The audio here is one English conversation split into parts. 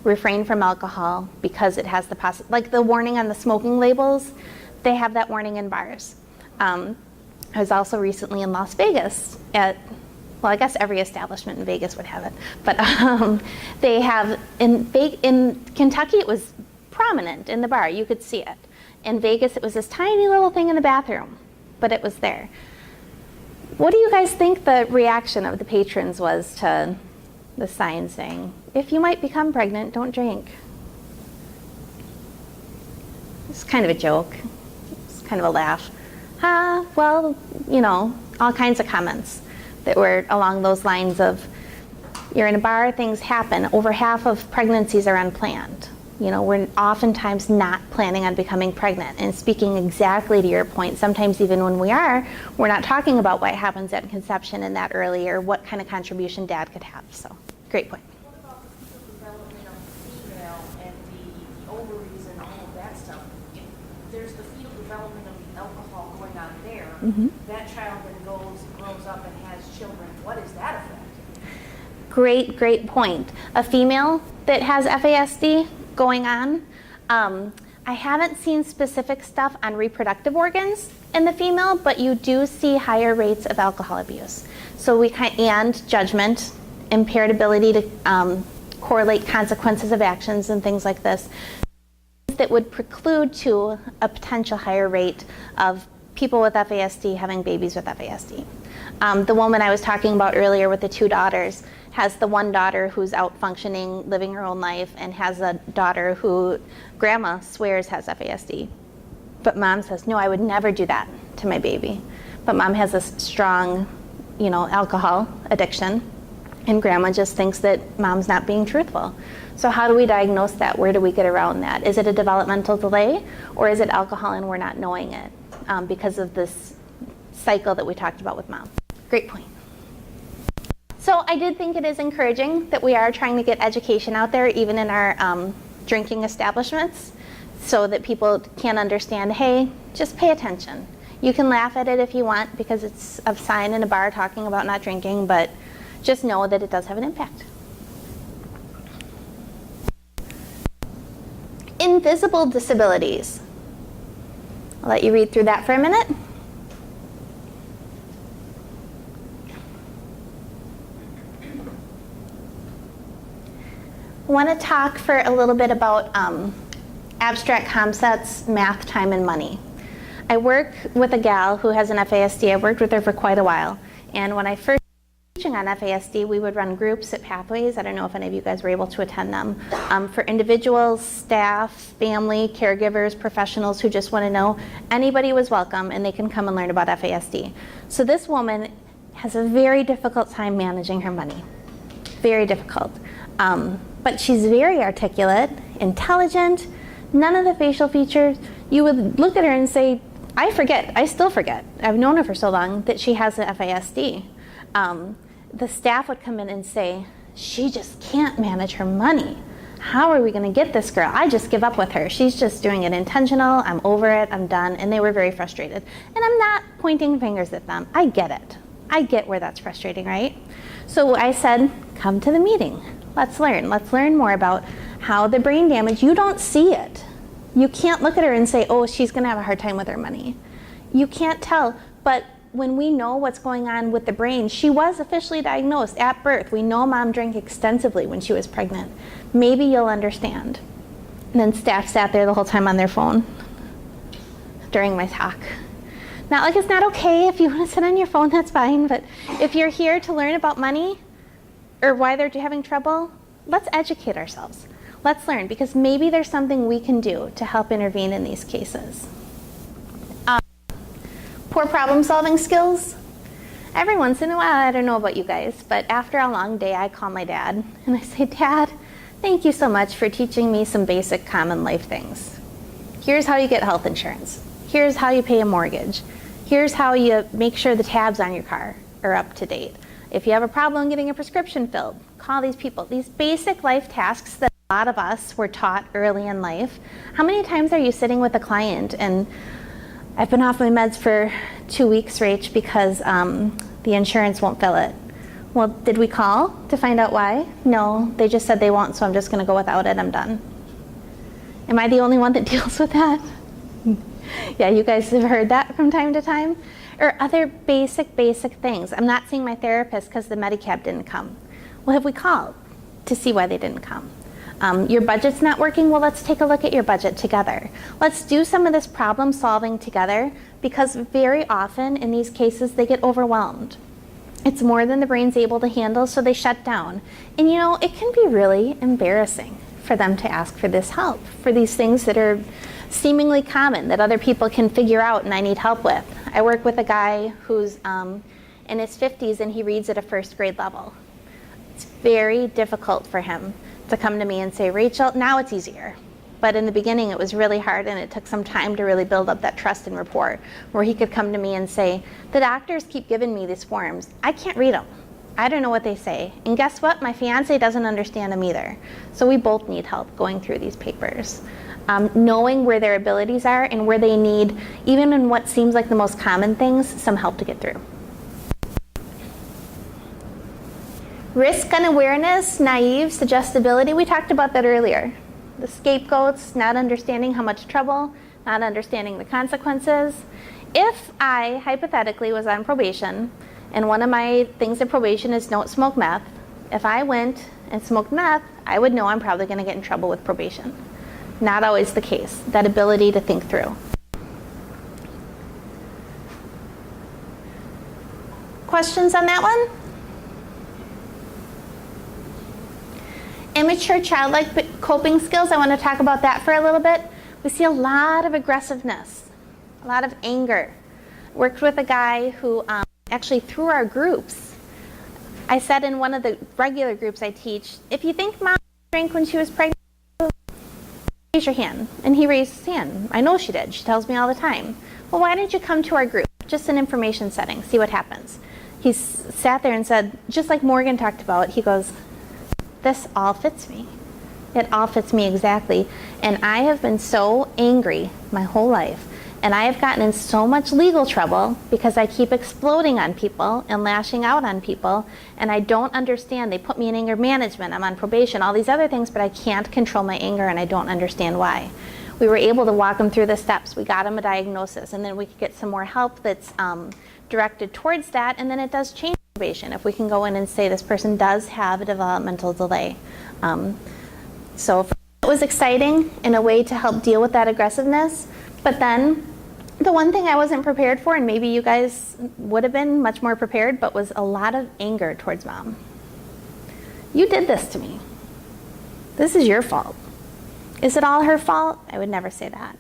refrain from alcohol because it has the like the warning on the smoking labels, they have that warning in bars. I was also recently in Las Vegas at, well, I guess every establishment in Vegas would have it, but they have, in Kentucky it was prominent in the bar, you could see it. In Vegas it was this tiny little thing in the bathroom, but it was there. What do you guys think the reaction of the patrons was to the sign saying, if you might become pregnant, don't drink? It's kind of a joke. It's kind of a laugh. Well, you know, all kinds of comments that were along those lines of, you're in a bar, things happen. Over half of pregnancies are unplanned. You know, we're oftentimes not planning on becoming pregnant. And speaking exactly to your point, sometimes even when we are, we're not talking about what happens at conception and that early, or what kind of contribution dad could have. So, great point. What about the fetal development of the female and the ovaries and all of that stuff? If there's the fetal development of the alcohol going on there, that child then grows up and has children. What is that effect? Great point. A female that has FASD going on, I haven't seen specific stuff on reproductive organs in the female, but you do see higher rates of alcohol abuse. So and judgment, impaired ability to correlate consequences of actions and things like this, that would preclude to a potential higher rate of people with FASD having babies with FASD. The woman I was talking about earlier with the 2 daughters has the one daughter who's out functioning, living her own life, and has a daughter who grandma swears has FASD. But mom says, no, I would never do that to my baby. But mom has a strong, you know, alcohol addiction, and grandma just thinks that mom's not being truthful. So how do we diagnose that? Where do we get around that? Is it a developmental delay, or is it alcohol and we're not knowing it because of this cycle that we talked about with mom? Great point. So I did think it is encouraging that we are trying to get education out there, even in our drinking establishments, so that people can understand, hey, just pay attention. You can laugh at it if you want because it's a sign in a bar talking about not drinking, but just know that it does have an impact. Invisible disabilities. I'll let you read through that for a minute. I want to talk for a little bit about abstract concepts, math, time, and money. I work with a gal who has an FASD. I worked with her for quite a while. And when I first was teaching on FASD, we would run groups at Pathways. I don't know if any of you guys were able to attend them. For individuals, staff, family, caregivers, professionals who just want to know, anybody was welcome and they can come and learn about FASD. So this woman has a very difficult time managing her money. Very difficult. But she's very articulate, intelligent, none of the facial features. You would look at her and say, I still forget. I've known her for so long that she has an FASD. The staff would come in and say, she just can't manage her money. How are we going to get this girl? I just give up with her. She's just doing it intentional. I'm over it. I'm done. And they were very frustrated. And I'm not pointing fingers at them. I get it. I get where that's frustrating, right? So I said, come to the meeting. Let's learn. Let's learn more about how the brain damage, you don't see it. You can't look at her and say, oh, she's going to have a hard time with her money. You can't tell. But when we know what's going on with the brain, she was officially diagnosed at birth. We know mom drank extensively when she was pregnant. Maybe you'll understand. And then staff sat there the whole time on their phone during my talk. Not like it's not okay. If you want to sit on your phone, that's fine. But if you're here to learn about money or why they're having trouble, let's educate ourselves. Let's learn, because maybe there's something we can do to help intervene in these cases. Poor problem-solving skills. Every once in a while, I don't know about you guys, but after a long day, I call my dad and I say, Dad, thank you so much for teaching me some basic common life things. Here's how you get health insurance. Here's how you pay a mortgage. Here's how you make sure the tabs on your car are up to date. If you have a problem getting a prescription filled, call these people. These basic life tasks that a lot of us were taught early in life. How many times are you sitting with a client and I've been off my meds for 2 weeks, Rach, because the insurance won't fill it. Well, did we call to find out why? No, they just said they won't, so I'm just gonna go without it, I'm done. Am I the only one that deals with that? Yeah, you guys have heard that from time to time. Or other basic things. I'm not seeing my therapist because the Medi-Cab didn't come. Well, have we called to see why they didn't come? Your budget's not working? Well, let's take a look at your budget together. Let's do some of this problem solving together, because very often in these cases they get overwhelmed. It's more than the brain's able to handle, so they shut down. And you know, it can be really embarrassing for them to ask for this help, for these things that are seemingly common that other people can figure out and I need help with. I work with a guy who's in his 50s and he reads at a first grade level. It's very difficult for him to come to me and say, Rachel, now it's easier. But in the beginning it was really hard, and it took some time to really build up that trust and rapport where he could come to me and say, the doctors keep giving me these forms. I can't read them. I don't know what they say. And guess what? My fiance doesn't understand them either. So we both need help going through these papers. Knowing where their abilities are and where they need, even in what seems like the most common things, some help to get through. Risk unawareness, naive, suggestibility, we talked about that earlier. The scapegoats, not understanding how much trouble, not understanding the consequences. If I, hypothetically, was on probation, and one of my things of probation is don't smoke meth, if I went and smoked meth, I would know I'm probably going to get in trouble with probation. Not always the case, that ability to think through. Questions on that one? Immature childlike coping skills, I want to talk about that for a little bit. We see a lot of aggressiveness, a lot of anger. Worked with a guy who actually through our groups, I said in one of the regular groups I teach, if you think mom drank when she was pregnant, raise your hand. And he raised his hand. I know she did. She tells me all the time. Well, why don't you come to our group? Just an information setting, see what happens. He sat there and said, just like Morgan talked about, he goes, this all fits me. It all fits me exactly. And I have been so angry my whole life. And I have gotten in so much legal trouble because I keep exploding on people and lashing out on people. And I don't understand. They put me in anger management. I'm on probation, all these other things, but I can't control my anger and I don't understand why. We were able to walk him through the steps. We got him a diagnosis, and then we could get some more help that's directed towards that, and then it does change probation if we can go in and say this person does have a developmental delay. So it was exciting in a way to help deal with that aggressiveness, but then the one thing I wasn't prepared for, and maybe you guys would have been much more prepared, but was a lot of anger towards mom. You did this to me. This is your fault. Is it all her fault? I would never say that.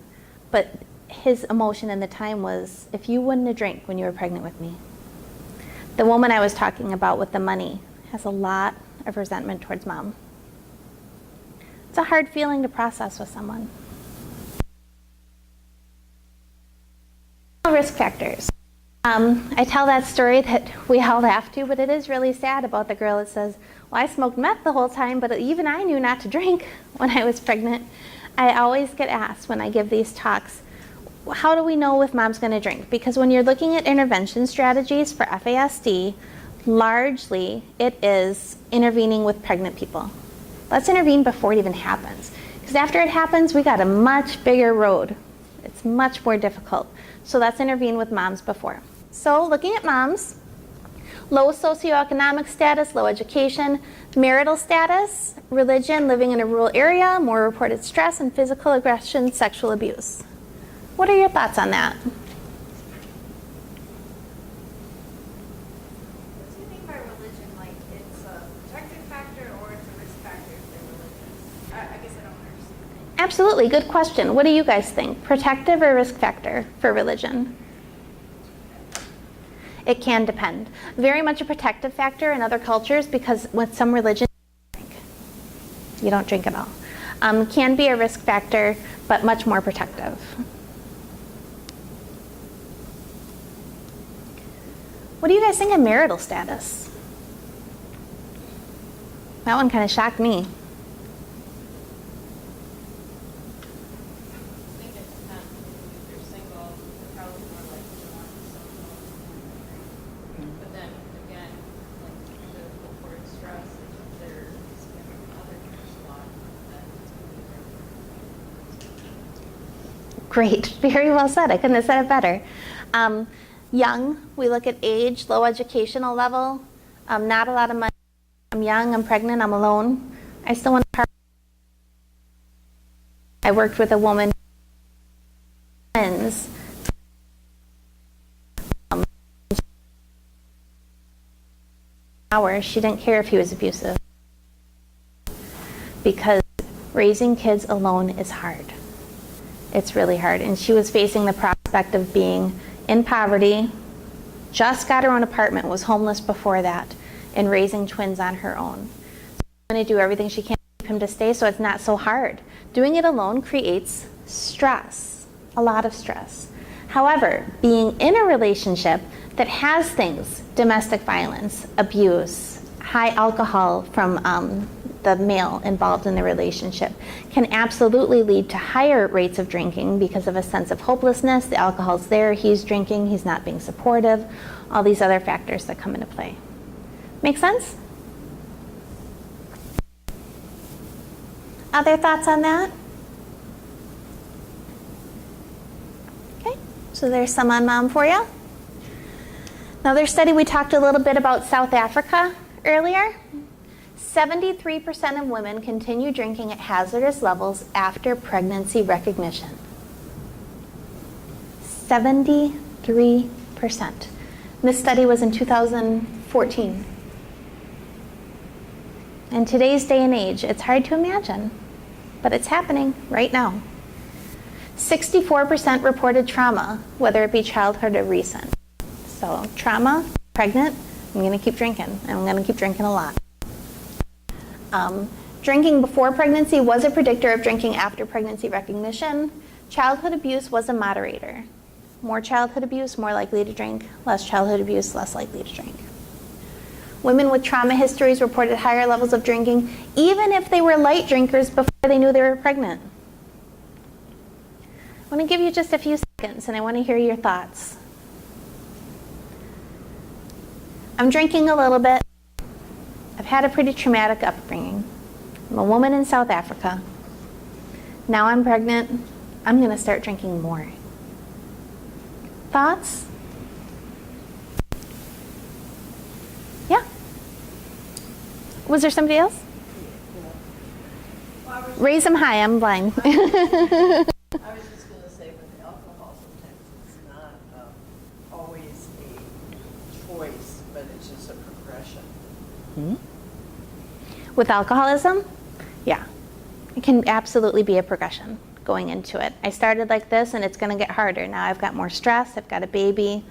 But his emotion in the time was, if you wouldn't have drank when you were pregnant with me. The woman I was talking about with the money has a lot of resentment towards mom. It's a hard feeling to process with someone. Risk factors. I tell that story that we all laugh to, but it is really sad about the girl that says, well, I smoked meth the whole time, but even I knew not to drink when I was pregnant. I always get asked when I give these talks, how do we know if mom's going to drink? Because when you're looking at intervention strategies for FASD, largely it is intervening with pregnant people. Let's intervene before it even happens. Because after it happens, we got a much bigger road. It's much more difficult. So let's intervene with moms before. So looking at moms, low socioeconomic status, low education, marital status, religion, living in a rural area, more reported stress, and physical aggression, sexual abuse. What are your thoughts on that? What do you mean by religion? Like it's a protective factor or it's a risk factor if they're religious? I guess I don't understand. Absolutely, good question. What do you guys think? Protective or risk factor for religion? It can depend. Very much a protective factor in other cultures because with some religions, you don't drink at all. Can be a risk factor, but much more protective. What do you guys think of marital status? That one kind of shocked me. I think it depends. If you're single, you're probably more likely to want social. But then again, like the Great, very well said. I couldn't have said it better. Young, we look at age, low educational level, not a lot of money. I'm young, I'm pregnant, I'm alone. I still want to. I worked with a woman, twins. Hours, she didn't care if he was abusive, because raising kids alone is hard. It's really hard. And she was facing the prospect of being in poverty, just got her own apartment, was homeless before that, and raising twins on her own. So she's going to do everything she can to keep him to stay so it's not so hard. Doing it alone creates stress, a lot of stress. However, being in a relationship that has things, domestic violence, abuse, high alcohol from the male involved in the relationship, can absolutely lead to higher rates of drinking because of a sense of hopelessness. The alcohol's there, he's drinking, he's not being supportive, all these other factors that come into play. Make sense? Other thoughts on that? Okay, so there's some on Mom for you. Another study, we talked a little bit about South Africa earlier. 73% of women continue drinking at hazardous levels after pregnancy recognition. 73%. This study was in 2014. In today's day and age, it's hard to imagine, but it's happening right now. 64% reported trauma, whether it be childhood or recent. So trauma, pregnant, I'm going to keep drinking, and I'm going to keep drinking a lot. Drinking before pregnancy was a predictor of drinking after pregnancy recognition. Childhood abuse was a moderator. More childhood abuse, more likely to drink. Less childhood abuse, less likely to drink. Women with trauma histories reported higher levels of drinking, even if they were light drinkers before they knew they were pregnant. I want to give you just a few seconds, and I want to hear your thoughts. I'm drinking a little bit. I've had a pretty traumatic upbringing. I'm a woman in South Africa. Now I'm pregnant. I'm going to start drinking more. Thoughts? Yeah? Was there somebody else? Raise them high. I'm blind. I was just going to say with alcohol, sometimes it's not always a choice, but it's just a progression. Hmm? With alcoholism? Yeah. It can absolutely be a progression going into it. I started like this and it's going to get harder. Now I've got more stress, I've got a baby,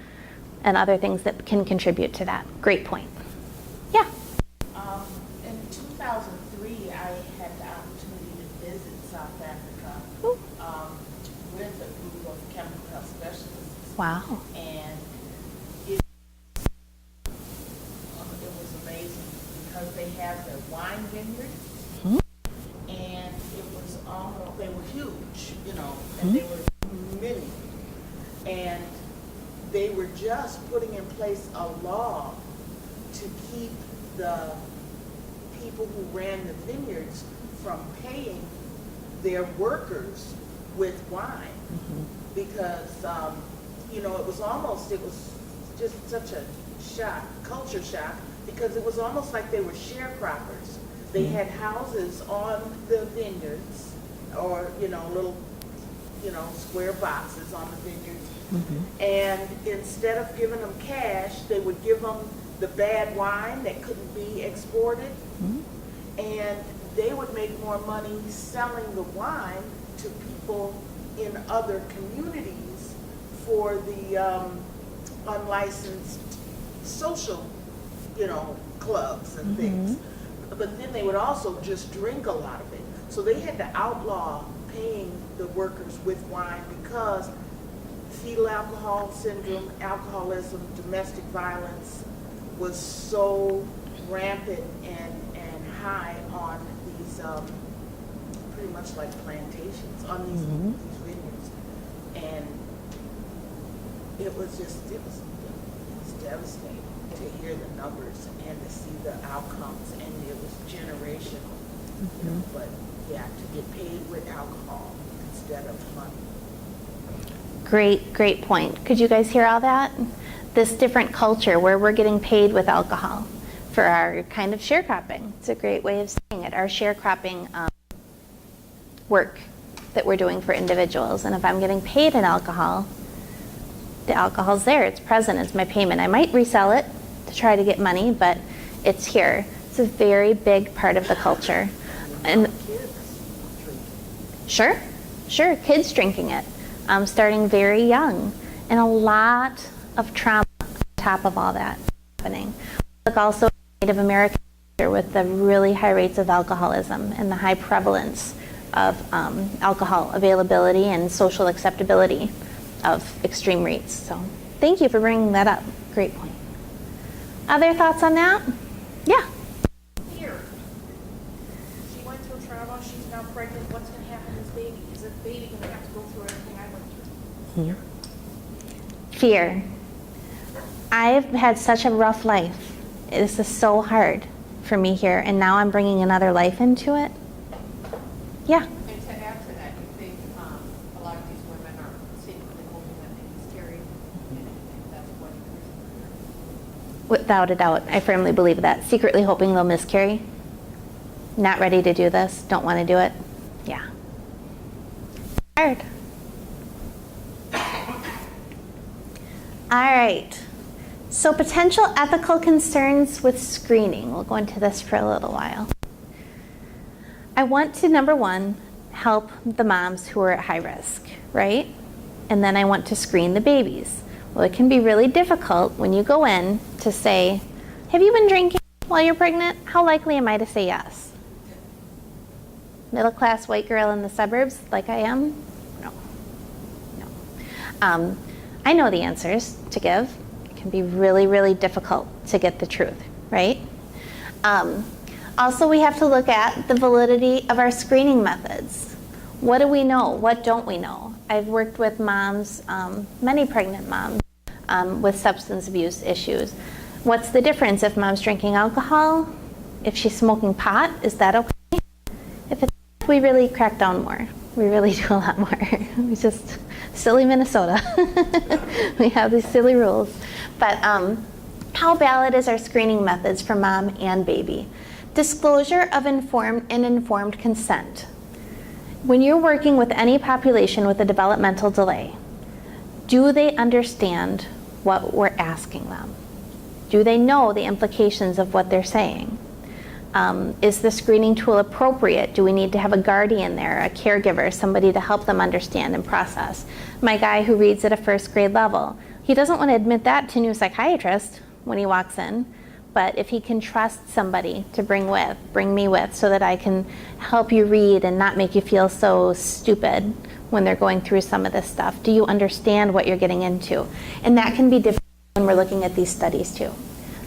and other things that can contribute to that. Great point. Yeah? In 2003, I had the opportunity to visit South Africa Ooh. with a group of chemical health specialists. Wow. And it was amazing because they have the wine vineyards. Hmm? And it was almost, they were huge, you know, and they were many. And they were just putting in place a law to keep the people who ran the vineyards from paying their workers with wine. Because, you know, it was just such a shock, culture shock, because it was almost like they were sharecroppers. They had houses on the vineyards, or, you know, little, you know, square boxes on the vineyards. And instead of giving them cash, they would give them the bad wine that couldn't be exported. And they would make more money selling the wine to people in other communities for the unlicensed social, you know, clubs and things. But then they would also just drink a lot of it. So they had to outlaw paying the workers with wine because fetal alcohol syndrome, alcoholism, domestic violence was so rampant and high on these, pretty much like plantations, on these vineyards. And it was devastating to hear the numbers and to see the outcomes, and it was generational. You know, but yeah, to get paid with alcohol instead of money. Great point. Could you guys hear all that? This different culture where we're getting paid with alcohol for our kind of sharecropping. It's a great way of saying it. Our sharecropping work that we're doing for individuals. And if I'm getting paid in alcohol, the alcohol's there. It's present. It's my payment. I might resell it to try to get money, but it's here. It's a very big part of the culture. And sure, kids drinking it, starting very young, and a lot of trauma on top of all that happening. Look also at Native American culture with the really high rates of alcoholism and the high prevalence of alcohol availability and social acceptability of extreme rates. So thank you for bringing that up. Great point. Other thoughts on that? Yeah. Fear. She went through trauma, she's now pregnant, what's going to happen to this baby? Is this baby going to have to go through everything I went through? Fear. I've had such a rough life. This is so hard for me here, and now I'm bringing another life into it. Yeah. And to add to that, you think a lot of these women are secretly hoping that they miscarry, and that's what increases their Without a doubt, I firmly believe that. Secretly hoping they'll miscarry. Not ready to do this. Don't want to do it. Yeah. Hard. All right. So potential ethical concerns with screening. We'll go into this for a little while. I want to, number one, help the moms who are at high risk, right? And then I want to screen the babies. Well, it can be really difficult when you go in to say, have you been drinking while you're pregnant? How likely am I to say yes? Middle class white girl in the suburbs like I am? No. I know the answers to give. It can be really, really difficult to get the truth, right? Also, we have to look at the validity of our screening methods. What do we know? What don't we know? I've worked with moms, many pregnant moms, with substance abuse issues. What's the difference if mom's drinking alcohol? If she's smoking pot, is that okay? If it's, we really crack down more. We really do a lot more. We just, silly Minnesota. We have these silly rules. But how valid is our screening methods for mom and baby? Disclosure of informed and informed consent. When you're working with any population with a developmental delay, do they understand what we're asking them? Do they know the implications of what they're saying? Is the screening tool appropriate? Do we need to have a guardian there, a caregiver, somebody to help them understand and process? My guy who reads at a first grade level, he doesn't want to admit that to a new psychiatrist when he walks in, but if he can trust somebody to bring me with so that I can help you read and not make you feel so stupid when they're going through some of this stuff. Do you understand what you're getting into? And that can be different when we're looking at these studies too.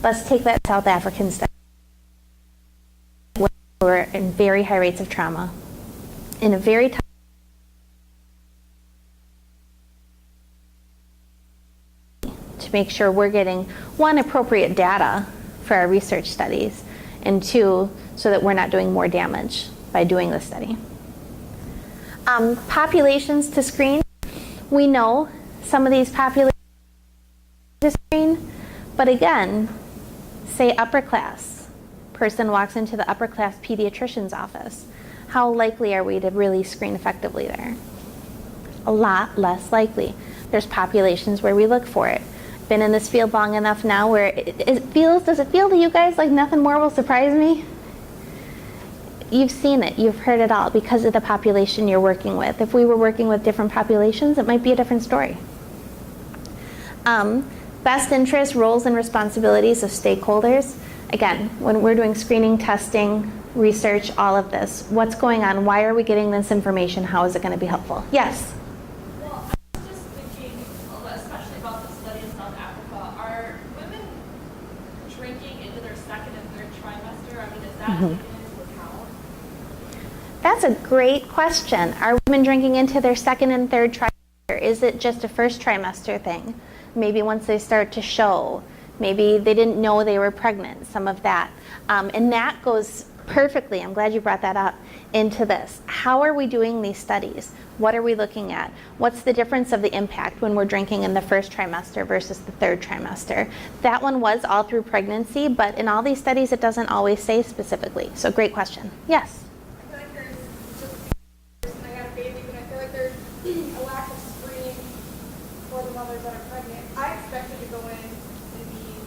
Let's take that South African study. We're in very high rates of trauma, in a very tough to make sure we're getting, one, appropriate data for our research studies, and two, so that we're not doing more damage by doing the study. Populations to screen. We know some of these populations to screen, but again, say upper class. Person walks into the upper class pediatrician's office. How likely are we to really screen effectively there? A lot less likely. There's populations where we look for it. Been in this field long enough now where does it feel to you guys like nothing more will surprise me? You've seen it, you've heard it all because of the population you're working with. If we were working with different populations, it might be a different story. Best interest, roles and responsibilities of stakeholders. Again, when we're doing screening, testing, research, all of this, what's going on? Why are we getting this information? How is it going to be helpful? Yes? Well, I was just thinking, especially about the study in South Africa, are women drinking into their second and third trimester? I mean, is that taken into account? That's a great question. Are women drinking into their second and third trimester? Is it just a first trimester thing? Maybe once they start to show. Maybe they didn't know they were pregnant, some of that. And that goes perfectly, I'm glad you brought that up, into this. How are we doing these studies? What are we looking at? What's the difference of the impact when we're drinking in the first trimester versus the third trimester? That one was all through pregnancy, but in all these studies it doesn't always say specifically. So great question. Yes? I feel like there's just, I got a baby, but I feel like there's a lack of screening for the mothers that are pregnant. I expected to go in and be,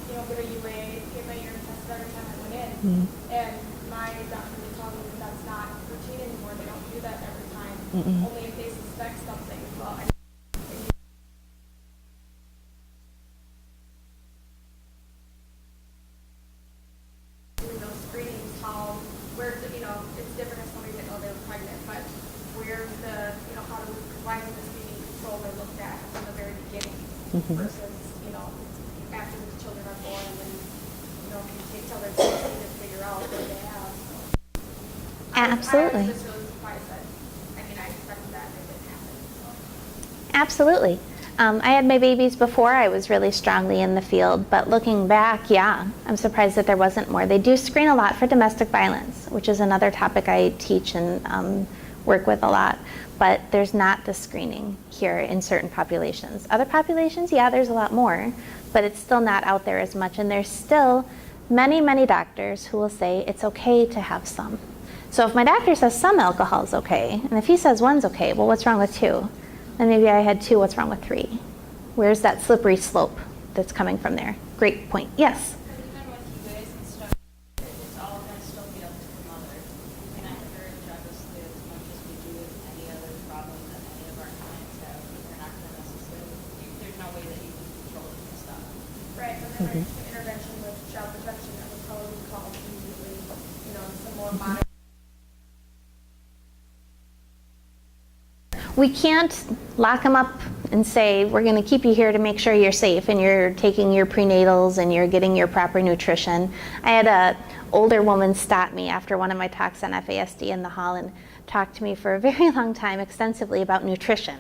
get a UA, get my urine tested every time I went in. And my doctor was telling me that that's not routine anymore. They don't do that every time. Only if they suspect something. Well, doing those screenings, where's the, it's different if somebody didn't know they were pregnant, but where's the, why isn't this being controlled or looked at from the very beginning versus, after the children are born and then, can take till they're 16 to figure out what they have. Absolutely. I was just really surprised that, I expected that and it didn't happen. So. Absolutely. I had my babies before I was really strongly in the field, but looking back, yeah, I'm surprised that there wasn't more. They do screen a lot for domestic violence, which is another topic I teach and work with a lot, but there's not the screening here in certain populations. Other populations, yeah, there's a lot more, but it's still not out there as much, and there's still many, many doctors who will say it's okay to have some. So if my doctor says some alcohol is okay, and if he says one's okay, well, what's wrong with two? Then maybe I had two, what's wrong with three? Where's that slippery slope that's coming from there? Great point. Yes? Even with UAs and stuff, it's all going to still be up to the mother. And I encourage obviously as much as we do with any other problem that any of our clients have, you're not going to necessarily, there's no way that you can control it and stuff. Right, but then there's the intervention with child protection that would probably be called immediately, some more monitoring. We can't lock them up and say, we're going to keep you here to make sure you're safe and you're taking your prenatals and you're getting your proper nutrition. I had an older woman stop me after one of my talks on FASD in the hall and talk to me for a very long time extensively about nutrition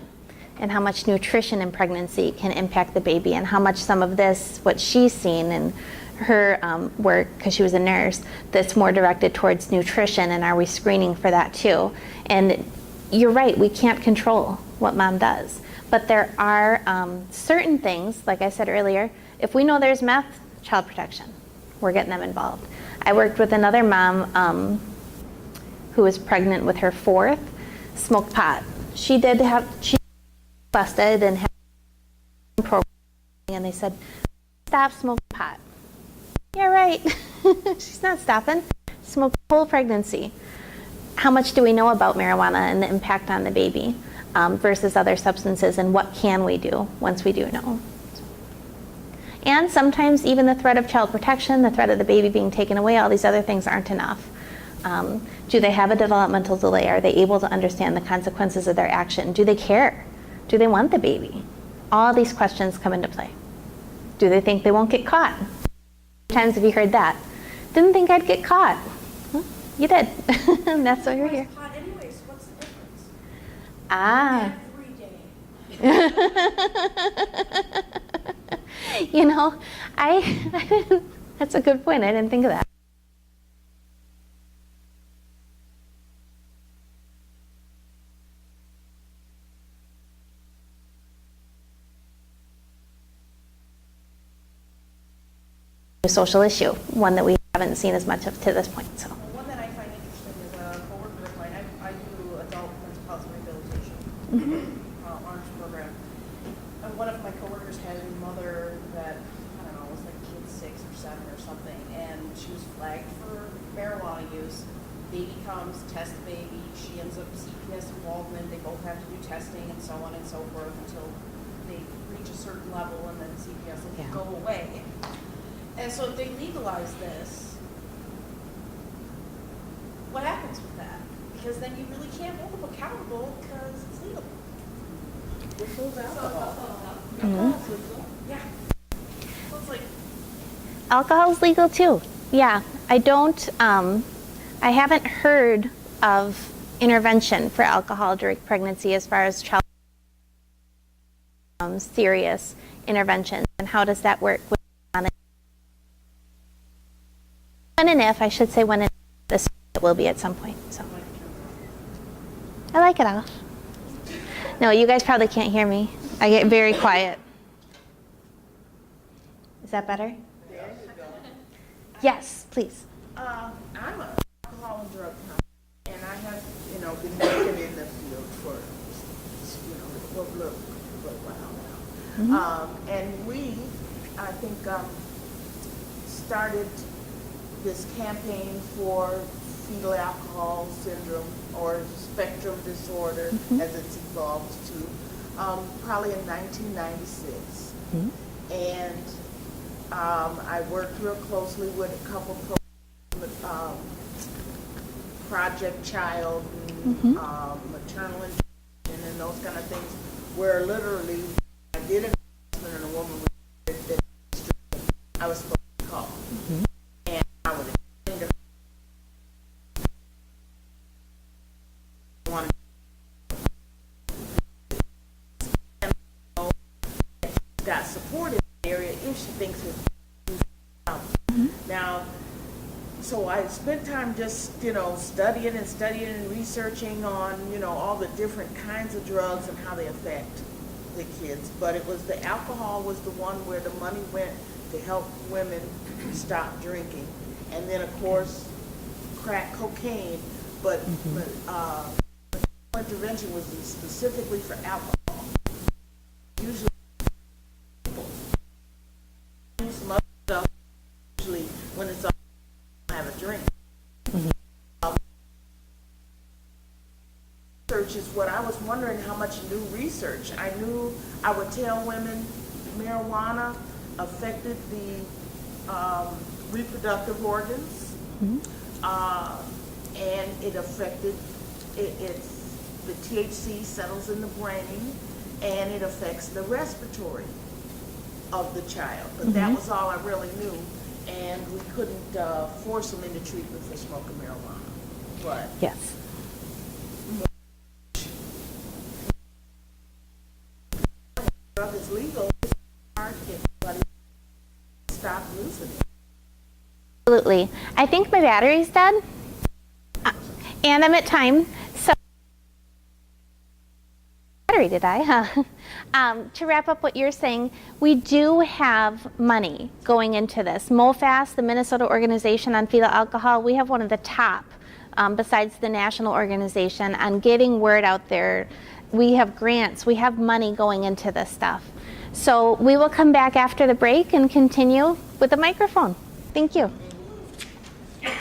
and how much nutrition in pregnancy can impact the baby and how much some of this, what she's seen in her work, because she was a nurse, that's more directed towards nutrition, and are we screening for that too? And you're right, we can't control what mom does, but there are certain things, like I said earlier, if we know there's meth, child protection, we're getting them involved. I worked with another mom who was pregnant with her fourth, smoked pot. She busted and had a program, and they said, stop smoking pot. Yeah, right. She's not stopping. Smoked the whole pregnancy. How much do we know about marijuana and the impact on the baby versus other substances, and what can we do once we do know? And sometimes even the threat of child protection, the threat of the baby being taken away, all these other things aren't enough. Do they have a developmental delay? Are they able to understand the consequences of their action? Do they care? Do they want the baby? All these questions come into play. Do they think they won't get caught? How many times have you heard that? Didn't think I'd get caught. You did. That's why you're here. Pot anyways, what's the difference? Ah. Every day. I didn't, that's a good point. I didn't think of that. A social issue, one that we haven't seen as much of to this point. So. One that I find interesting is a coworker of mine. I do adult mental health rehabilitation arms program. And one of my coworkers had a mother that, I don't know, was like kid 6 or 7 or something, and she was flagged for marijuana use. Baby comes, test the baby, she ends up CPS involvement, they both have to do testing and so on and so forth until they reach a certain level, and then CPS will go away. And so if they legalize this, what happens with that? Because then you really can't hold them accountable because it's legal. With those alcohol. Yeah. So it's like, Alcohol's legal too. Yeah, I haven't heard of intervention for alcohol during pregnancy as far as child serious interventions, and how does that work with when and if, I should say when and if this will be at some point. So I like it off. No, you guys probably can't hear me. I get very quiet. Is that better? There you go. Yes, please. I'm an alcohol and drug counselor, and I have, been working in the field for, a little while now. And we, I think, started this campaign for fetal alcohol syndrome or spectrum disorder, as it's evolved to, probably in 1996. And I worked real closely with a couple Project Child, and, maternal injection, and those kind of things, where literally I did an assessment and a woman was I was supposed to call. And I would explain to her wanted got support in the area if she thinks it's now. So I spent time just, studying and researching on, all the different kinds of drugs and how they affect the kids. But it was the alcohol was the one where the money went to help women stop drinking. And then, of course, crack cocaine. But intervention was specifically for alcohol. Usually, some other stuff, usually when it's have a drink. Research is what I was wondering, how much new research. I knew I would tell women marijuana affected the reproductive organs, and it affected, the THC settles in the brain, and it affects the respiratory of the child. But that was all I really knew. And we couldn't force them into treatment for smoking marijuana. But Yes. drug is legal, it's hard to get somebody to stop using it. Absolutely. I think my battery's dead. And I'm at time. So battery, did I? Huh? To wrap up what you're saying, we do have money going into this. MOFAS, the Minnesota Organization on Fetal Alcohol, we have one of the top, besides the national organization, on getting word out there. We have grants, we have money going into this stuff. So we will come back after the break and continue with the microphone. Thank you.